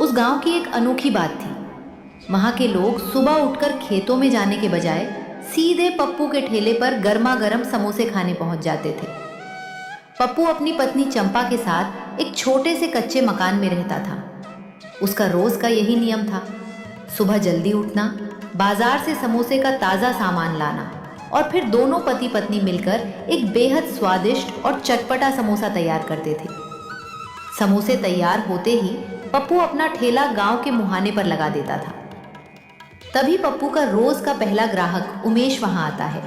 उस गांव की एक अनोखी बात थी। वहां के लोग सुबह उठकर खेतों में जाने के बजाय सीधे पप्पू के ठेले पर गर्मा गर्म समोसे खाने पहुंच जाते थे। पप्पू अपनी पत्नी चंपा के साथ एक छोटे से कच्चे मकान में रहता था। उसका रोज का यही नियम था, सुबह जल्दी उठना, बाजार से समोसे का ताज़ा सामान लाना और फिर दोनों पति पत्नी मिलकर एक बेहद स्वादिष्ट और चटपटा समोसा तैयार करते थे। समोसे तैयार होते ही पप्पू अपना ठेला गांव के मुहाने पर लगा देता था। तभी पप्पू का रोज का पहला ग्राहक उमेश वहां आता है।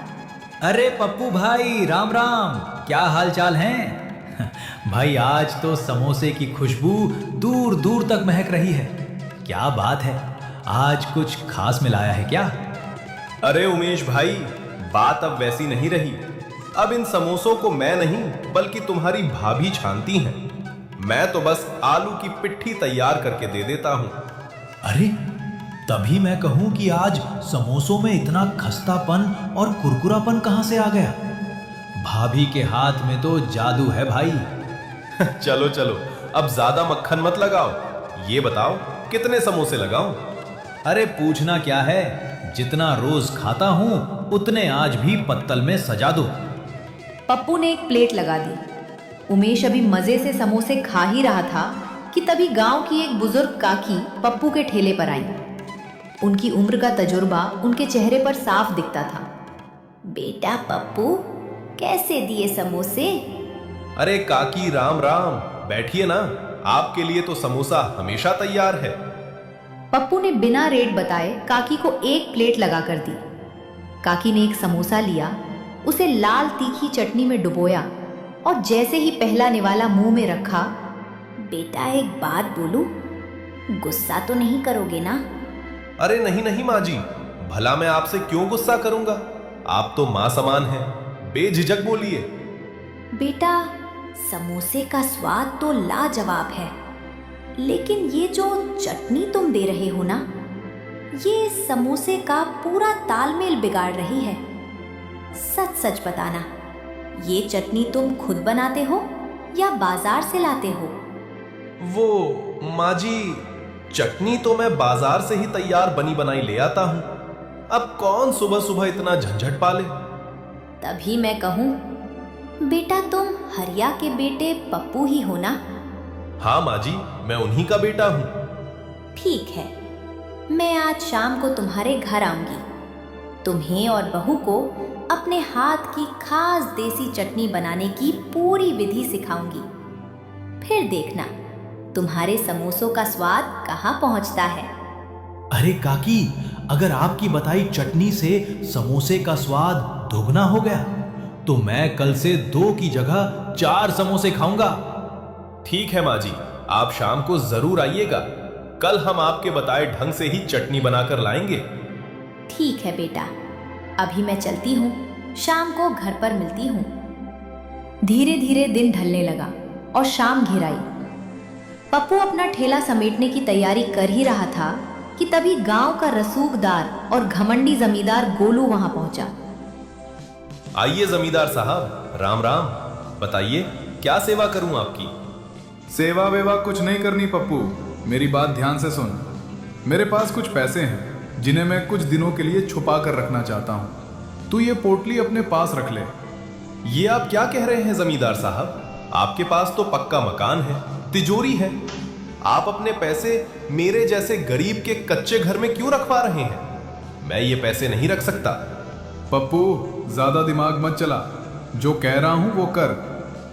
अरे पप्पू भाई, राम राम, क्या हाल चाल हैं? भाई आज तो समोसे की खुशबू दूर दूर तक महक रही है। क्या बात है, आज कुछ खास मिलाया है क्या? अरे उमेश भाई, बात अब वैसी नहीं रही। अब इन समोसों को मैं नहीं बल्कि तुम्हारी भाभी छानती हैं। मैं तो बस आलू की पिट्ठी तैयार करके दे देता हूं। अरे तभी मैं कहूं कि आज समोसों में इतना खस्तापन और कुरकुरापन कहां से आ गया। भाभी के हाथ में तो जादू है भाई। चलो चलो, अब ज्यादा मक्खन मत लगाओ। ये बताओ कितने समोसे लगाऊं? अरे पूछना क्या है, जितना रोज खाता हूं उतने आज भी पत्तल में सजा दो। पप्पू ने एक प्लेट लगा दी। उमेश अभी मजे से समोसे खा ही रहा था कि तभी गांव की एक बुजुर्ग काकी पप्पू के ठेले पर आई। उनकी उम्र का तजुर्बा उनके चेहरे पर साफ दिखता था। बेटा पप्पू, कैसे दिए समोसे? अरे काकी, राम राम, बैठिए ना। आपके लिए तो समोसा हमेशा तैयार है। पप्पू ने बिना रेट बताए काकी को एक प्लेट लगा कर दी। काकी ने एक समोसा लिया, उसे लाल तीखी चटनी में डुबोया और जैसे ही पहला निवाला मुंह में रखा, बेटा एक बात बोलूं, गुस्सा तो नहीं करोगे ना? अरे नहीं नहीं माँ जी, भला मैं आपसे क्यों गुस्सा करूंगा? आप तो माँ समान हैं, बेझिझक बोलिए। बेटा समोसे का स्वाद तो लाजवाब है, लेकिन ये जो चटनी तुम दे रहे हो ना, ये समोसे का पूरा तालमेल बिगाड़ रही है। सच सच बताना, ये चटनी तुम खुद बनाते हो या बाजार से लाते हो? वो माँ जी, चटनी तो मैं बाजार से ही तैयार बनी बनाई ले आता हूं। अब कौन सुबह सुबह इतना झंझट पाले। तभी मैं कहूं, बेटा तुम हरिया के बेटे पप्पू ही हो ना? हाँ माँ जी, मैं उन्हीं का बेटा हूं। ठीक है, मैं आज शाम को तुम्हारे घर आऊंगी। तुम्हें और बहू को अपने हाथ की खास देसी चटनी बनाने की पूरी विधि सिखाऊंगी। फिर देखना तुम्हारे समोसों का स्वाद कहां पहुंचता है। अरे काकी, अगर आपकी बताई चटनी से समोसे का स्वाद दोगुना हो गया तो मैं कल से 2 की जगह 4 समोसे खाऊंगा। ठीक है माँ जी, आप शाम को जरूर आइएगा। कल हम आपके बताए ढंग से ही चटनी बनाकर लाएंगे। ठीक है बेटा, अभी मैं चलती हूँ, शाम को घर पर मिलती हूँ। धीरे धीरे दिन ढलने लगा और शाम घिर आई। पप्पू अपना ठेला समेटने की तैयारी कर ही रहा था कि तभी गांव का रसूखदार और घमंडी जमींदार गोलू वहां पहुंचा। आइए जमींदार साहब, राम राम। बताइए क्या सेवा करूं आपकी? सेवा वेवा कुछ नहीं करनी पप्पू, मेरी बात ध्यान से सुन। मेरे पास कुछ पैसे हैं जिन्हें मैं कुछ दिनों के लिए छुपा कर रखना चाहता हूं। तू ये पोटली अपने पास रख ले। ये आप क्या कह रहे हैं जमींदार साहब? आपके पास तो पक्का मकान है, तिजोरी है। आप अपने पैसे मेरे जैसे गरीब के कच्चे घर में क्यों रखवा रहे हैं? मैं ये पैसे नहीं रख सकता। पप्पू ज्यादा दिमाग मत चला, जो कह रहा हूं वो कर।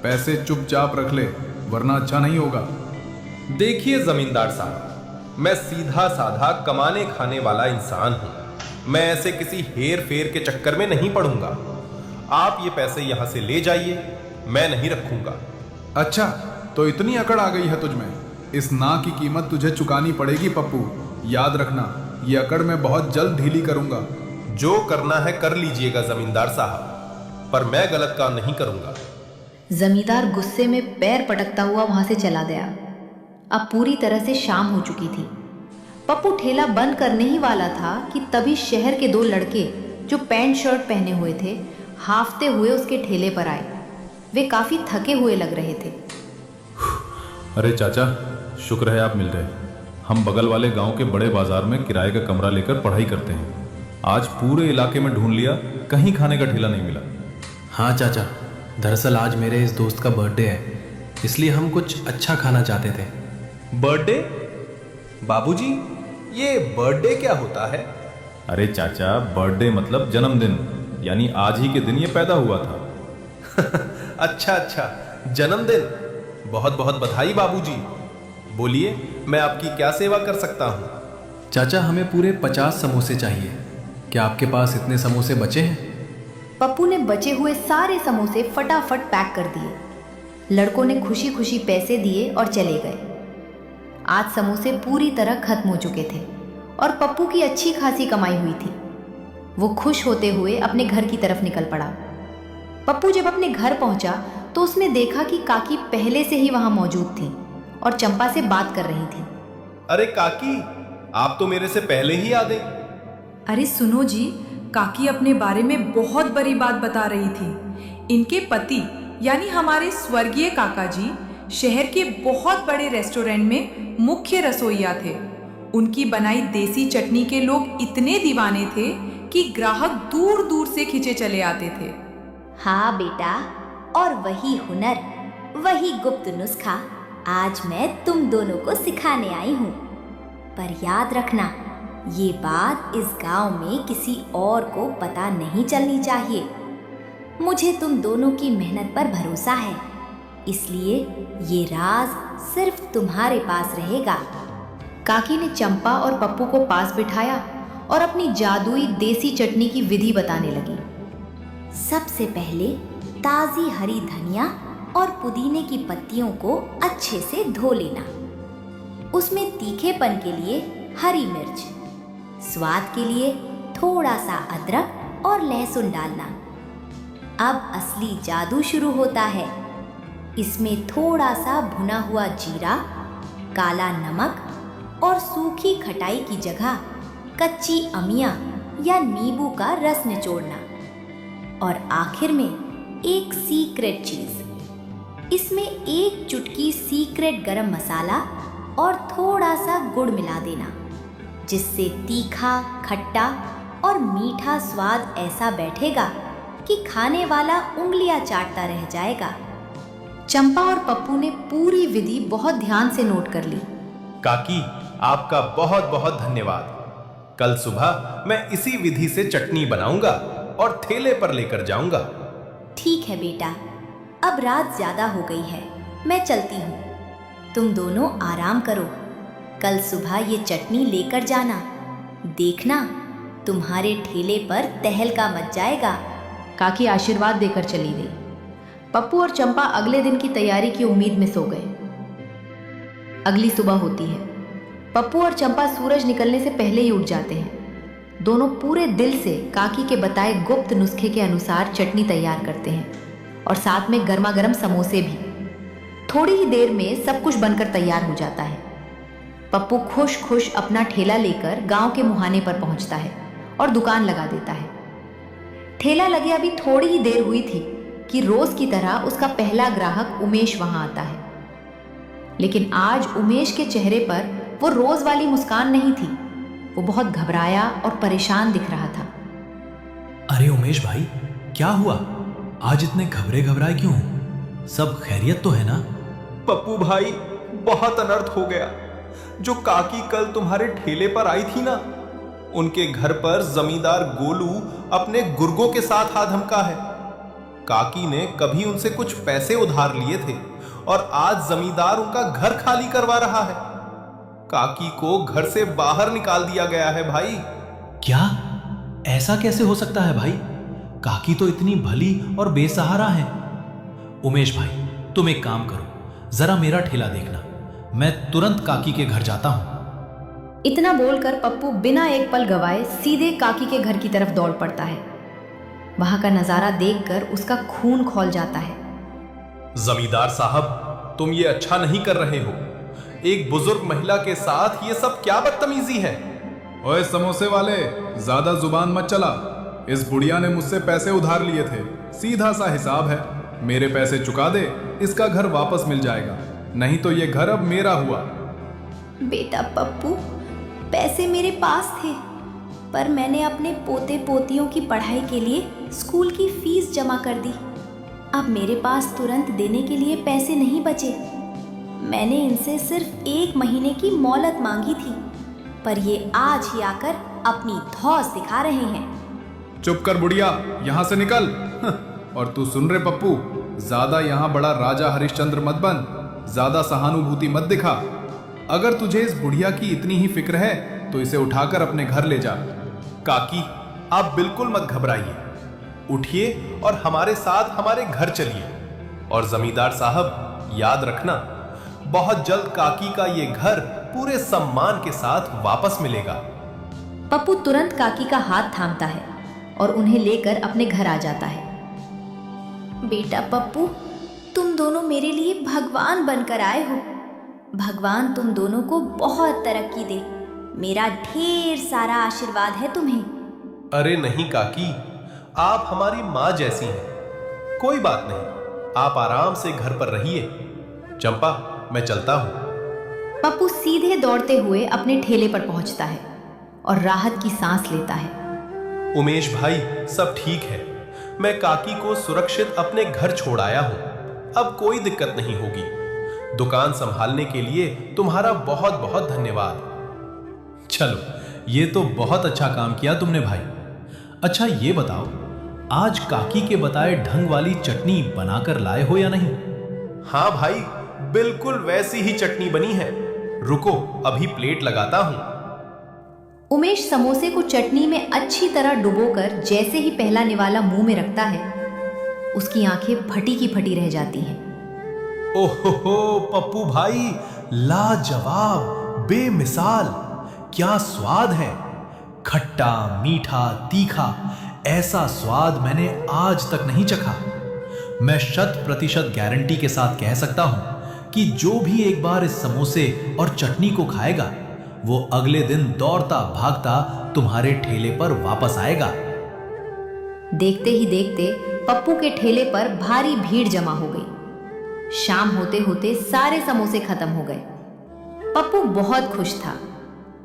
पैसे चुपचाप रख ले, वरना अच्छा नहीं होगा। देखिए जमींदार साहब, मैं सीधा साधा कमाने खाने वाला इंसान हूं। मैं ऐसे किसी हेर फेर के चक्कर में नहीं पड़ूंगा। आप ये पैसे यहां से ले जाइए, मैं नहीं रखूंगा। अच्छा, तो इतनी अकड़ आ गई है तुझमें? इस ना की कीमत तुझे चुकानी पड़ेगी पप्पू, याद रखना। ये अकड़ मैं बहुत जल्द ढीली करूंगा। जो करना है कर लीजिएगा जमींदार साहब, पर मैं गलत काम नहीं करूंगा। जमींदार गुस्से में पैर पटकता हुआ वहां से चला गया। अब पूरी तरह से शाम हो चुकी थी। पप्पू ठेला बंद करने ही वाला था कि तभी शहर के 2 लड़के जो पैंट शर्ट पहने हुए थे, हाफते हुए उसके ठेले पर आए। वे काफी थके हुए लग रहे थे। अरे चाचा, शुक्र है आप मिल रहे। हम बगल वाले गांव के बड़े बाजार में किराए का कमरा लेकर पढ़ाई करते हैं। आज पूरे इलाके में ढूंढ लिया, कहीं खाने का ठेला नहीं मिला। हाँ चाचा, दरअसल आज मेरे इस दोस्त का बर्थडे है, इसलिए हम कुछ अच्छा खाना चाहते थे। बर्थडे? बाबूजी, ये बर्थडे क्या होता है? अरे चाचा, बर्थडे मतलब जन्मदिन, यानी आज ही के दिन ये पैदा हुआ था। अच्छा, जन्मदिन। बहुत बहुत बधाई बाबूजी। बोलिए, मैं आपकी क्या सेवा कर सकता हूँ? चाचा, हमें पूरे 50 समोसे चाहिए। क्या आपके पास इतने समोसे बचे हैं? पप्पू ने बचे हुए सारे समोसे फटाफट पैक कर दिए। लड़कों ने खुशी खुशी पैसे दिए और चले गए। आज समोसे पूरी तरह खत्म हो चुके थे और पप्पू की अच्छी खासी कमाई हुई थी। वो खुश होते हुए अपने घर की तरफ निकल पड़ा। पप्पू जब अपने घर पहुंचा तो उसने देखा कि काकी पहले से ही वहां मौजूद थी और चंपा से बात कर रही थी। अरे काकी, आप तो मेरे से पहले ही आ गई। अरे सुनो जी, काकी अपने बारे में बहुत बड़ी बात बता रही थी। इनके पति यानी हमारे स्वर्गीय काका जी शहर के बहुत बड़े रेस्टोरेंट में मुख्य रसोइया थे। उनकी बनाई देसी चटनी के लोग इतने दीवाने थे कि ग्राहक दूर दूर से खिंचे चले आते थे। हाँ बेटा, और वही हुनर, वही गुप्त नुस्खा आज मैं तुम दोनों को सिखाने आई हूँ। पर याद रखना, ये बात इस गांव में किसी और को पता नहीं चलनी चाहिए। मुझे तुम दोनों की मेहनत पर भरोसा है, इसलिए ये राज सिर्फ तुम्हारे पास रहेगा। काकी ने चंपा और पप्पू को पास बिठाया और अपनी जादुई देसी चटनी की विधि बताने लगी। सबसे पहले ताज़ी हरी धनिया और पुदीने की पत्तियों को अच्छे से धो लेना। उसमें तीखेपन के लिए हरी मिर्च, स्वाद के लिए थोड़ा सा अदरक और लहसुन डालना। अब असली जादू शुरू होता है। इसमें थोड़ा सा भुना हुआ जीरा, काला नमक और सूखी खटाई की जगह कच्ची अमिया या नींबू का रस निचोड़ना। और आखिर में एक सीक्रेट चीज, इसमें एक चुटकी सीक्रेट गरम मसाला और थोड़ा सा गुड़ मिला देना, जिससे तीखा, खट्टा और मीठा स्वाद ऐसा बैठेगा कि खाने वाला उंगलियां चाटता रह जाएगा। चंपा और पप्पू ने पूरी विधि बहुत ध्यान से नोट कर ली। काकी, आपका बहुत बहुत धन्यवाद। कल सुबह मैं इसी विधि से चटनी बनाऊंगा और ठेले पर लेकर जाऊंगा। ठीक है बेटा, अब रात ज्यादा हो गई है, मैं चलती हूँ। तुम दोनों आराम करो। कल सुबह ये चटनी लेकर जाना। देखना, तुम्हारे ठेले पर तहलका मच जाएगा। काकी आशीर्वाद देकर चली गई। पप्पू और चंपा अगले दिन की तैयारी की उम्मीद में सो गए। अगली सुबह होती है। पप्पू और चंपा सूरज निकलने से पहले ही उठ जाते हैं। दोनों पूरे दिल से काकी के बताए गुप्त नुस्खे के अनुसार चटनी तैयार करते हैं और साथ में गर्मा गर्म समोसे भी। थोड़ी ही देर में सब कुछ बनकर तैयार हो जाता है। पप्पू खुश खुश अपना ठेला लेकर गांव के मुहाने पर पहुंचता है और दुकान लगा देता है। ठेला लगे अभी थोड़ी ही देर हुई थी कि रोज की तरह उसका पहला ग्राहक उमेश वहां आता है। लेकिन आज उमेश के चेहरे पर वो रोज वाली मुस्कान नहीं थी। वो बहुत घबराया और परेशान दिख रहा था। अरे उमेश भाई, क्या हुआ? आज इतने घबराए क्यों? सब खैरियत तो है ना? पप्पू भाई, बहुत अनर्थ हो गया। जो काकी कल तुम्हारे ठेले पर आई थी ना, उनके घर पर जमींदार गोलू अपने गुर्गों के साथ आ धमका है। काकी ने कभी उनसे कुछ पैसे उधार लिए थे और आज जमींदार उनका घर खाली करवा रहा है। काकी को घर से बाहर निकाल दिया गया है भाई। क्या? ऐसा कैसे हो सकता है भाई? काकी तो इतनी भली और बेसहारा है। उमेश भाई, तुम एक काम करो, जरा मेरा ठेला देखना। मैं तुरंत काकी के घर जाता हूं। इतना बोलकर पप्पू बिना एक पल गवाए सीधे काकी के घर की तरफ दौड़ पड़ता है। वहां का नजारा देखकर उसका खून खौल जाता है। जमींदार साहब, तुम ये अच्छा नहीं कर रहे हो। एक बुजुर्ग महिला के साथ ये सब क्या बदतमीजी है? ओए समोसे वाले, ज्यादा जुबान मत चला। इस बुढ़िया ने मुझसे पैसे उधार लिए थे, सीधा सा हिसाब है। मेरे पैसे चुका दे, इसका घर वापस मिल जाएगा, नहीं तो ये घर अब मेरा हुआ। बेटा पप्पू, पैसे मेरे पास थे, पर मैंने अपने पोते पोतियों की पढ़ाई के लिए स्कूल की फीस जमा कर दी। अब मेरे पास तुरंत देने के लिए पैसे नहीं बचे। मैंने इनसे सिर्फ 1 महीने की मोहलत मांगी थी, पर ये आज ही आकर अपनी धौंस दिखा रहे हैं। चुप कर बुढ़िया, यहाँ से निकल। और तू सुन रहे पप्पू, ज्यादा यहाँ बड़ा राजा हरिश्चंद्र मत बन, ज्यादा सहानुभूति मत दिखा। अगर तुझे इस बुढ़िया की इतनी ही फिक्र है तो इसे उठाकर अपने घर ले जा। काकी, आप बिल्कुल मत घबराइए, उठिए और हमारे साथ हमारे घर चलिए। और जमींदार साहब, याद रखना, बहुत जल्द काकी का ये घर पूरे सम्मान के साथ वापस मिलेगा। पप्पू तुरंत काकी का हाथ थामता है और उन्हें लेकर अपने घर आ जाता है। बेटा पप्पू, तुम दोनों मेरे लिए भगवान बनकर आए हो। भगवान तुम दोनों को बहुत तरक्की दे। मेरा ढेर सारा आशीर्वाद है तुम्हें। अरे नहीं काकी, आप हमारी माँ जैसी हैं। कोई बात नहीं, आप आराम से घर पर रहिए। चंपा, मैं चलता हूँ। पप्पू सीधे दौड़ते हुए अपने ठेले पर पहुंचता है और राहत की सांस लेता है। उमेश भाई, सब ठीक है। मैं काकी को सुरक्षित अपने घर छोड़ आया हूँ। अब कोई दिक्कत नहीं होगी। दुकान संभालने के लिए तुम्हारा बहुत बहुत धन्यवाद। चलो, ये तो बहुत अच्छा काम किया तुमने भाई। अच्छा ये बताओ, आज काकी के बताए ढंग वाली चटनी बनाकर लाए हो या नहीं? हाँ भाई, बिल्कुल वैसी ही चटनी बनी है। रुको, अभी प्लेट लगाता हूं। उमेश समोसे को चटनी में अच्छी तरह डुबोकर जैसे ही पहला निवाला मुंह में रखता है, उसकी आंखें फटी की फटी रह जाती हैं। ओहो पप्पू भाई, लाजवाब, बेमिसाल, क्या स्वाद है। खट्टा, मीठा, तीखा, ऐसा स्वाद मैंने आज तक नहीं चखा। मैं 100% गारंटी के साथ कह सकता हूं कि जो भी एक बार इस समोसे और चटनी को खाएगा, वो अगले दिन दौड़ता भागता तुम्हारे ठेले पर वापस आएगा। देखते ही देखते पप्पू के ठेले पर भारी भीड़ जमा हो गई। शाम होते होते सारे समोसे खत्म हो गए। पप्पू बहुत खुश था।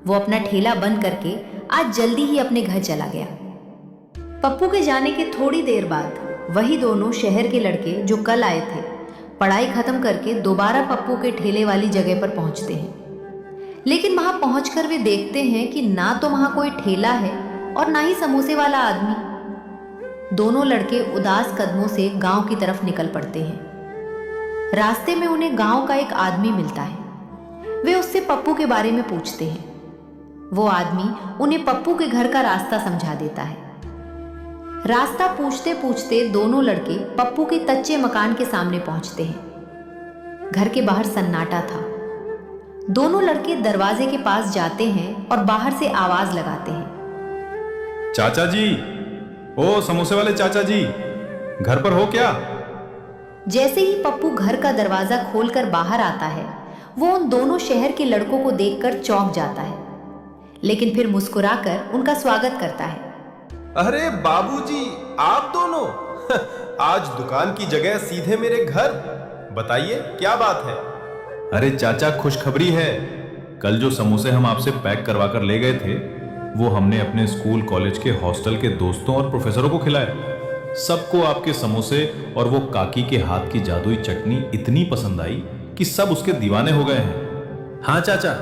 वो अपना ठेला बंद करके आज जल्दी ही अपने घर चला गया। पप्पू के जाने के थोड़ी देर बाद वही दोनों शहर के लड़के जो कल आए थे, पढ़ाई खत्म करके दोबारा पप्पू के ठेले वाली जगह पर पहुंचते हैं। लेकिन वहां पहुंचकर वे देखते हैं कि ना तो वहां कोई ठेला है और ना ही समोसे वाला आदमी। दोनों लड़के उदास कदमों से गांव की तरफ निकल पड़ते हैं। रास्ते में उन्हें गांव का एक आदमी मिलता है। वे उससे पप्पू के बारे में पूछते हैं। वो आदमी उन्हें पप्पू के घर का रास्ता समझा देता है। रास्ता पूछते पूछते दोनों लड़के पप्पू के कच्चे मकान के सामने पहुंचते हैं। घर के बाहर सन्नाटा था। दोनों लड़के दरवाजे के पास जाते हैं और बाहर से आवाज लगाते हैं। चाचा जी, ओ समोसे वाले चाचा जी, घर पर हो क्या? जैसे ही पप्पू घर का दरवाजा खोलकर बाहर आता है, वो उन दोनों शहर के लड़कों को देखकर चौंक जाता है, लेकिन फिर मुस्कुराकर उनका स्वागत करता है। अरे बाबूजी, आप दोनों आज दुकान की जगह सीधे मेरे घर। बताइए क्या बात है? अरे चाचा, खुशखबरी है। कल जो समोसे हम आपसे पैक करवा कर ले गए थे, वो हमने अपने स्कूल कॉलेज के हॉस्टल के दोस्तों और प्रोफेसरों को खिलाए। सबको आपके समोसे और वो काकी के हाथ की जादुई चटनी इतनी पसंद आई कि सब उसके दीवाने हो गए हैं। हाँ चाचा,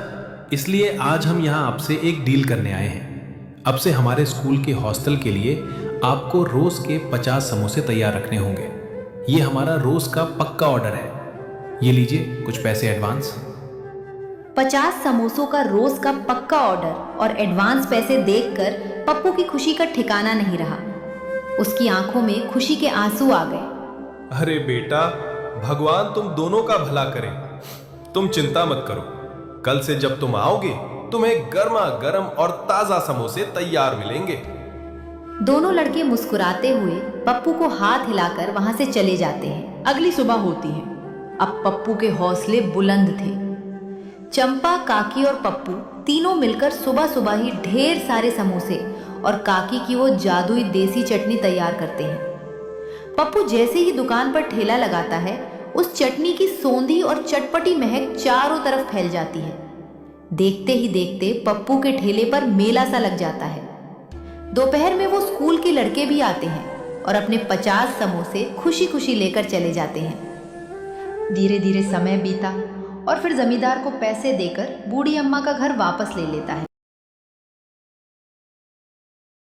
इसलिए आज हम यहाँ आपसे एक डील करने आए हैं। अब से हमारे स्कूल के हॉस्टल के लिए आपको रोज के 50 समोसे तैयार रखने होंगे। ये हमारा रोज का पक्का ऑर्डर है। ये लीजिए कुछ पैसे एडवांस। 50 समोसों का रोज का पक्का ऑर्डर और एडवांस पैसे देखकर पप्पू की खुशी का ठिकाना नहीं रहा। उसकी आंखों में खुशी के आंसू आ गए। अरे बेटा, भगवान तुम दोनों का भला करे। तुम चिंता मत करो, कल से जब तुम आओगे तुम्हें गर्मा गर्म और ताजा समोसे तैयार मिलेंगे। दोनों लड़के मुस्कुराते हुए पप्पू को हाथ हिलाकर वहां से चले जाते हैं। अगली सुबह होती है। अब पप्पू के हौसले बुलंद थे। चंपा, काकी और पप्पू तीनों मिलकर सुबह सुबह ही ढेर सारे समोसे और काकी की वो जादुई देसी चटनी तैयार करते हैं। पप्पू जैसे ही दुकान पर ठेला लगाता है, उस चटनी की सौंधी और चटपटी महक चारों तरफ फैल जाती है। देखते ही देखते पप्पू के ठेले पर मेला सा लग जाता है। दोपहर में वो स्कूल के लड़के भी आते हैं और अपने 50 समोसे खुशी खुशी लेकर चले जाते हैं। धीरे धीरे समय बीता और फिर जमींदार को पैसे देकर बूढ़ी अम्मा का घर वापस ले लेता है।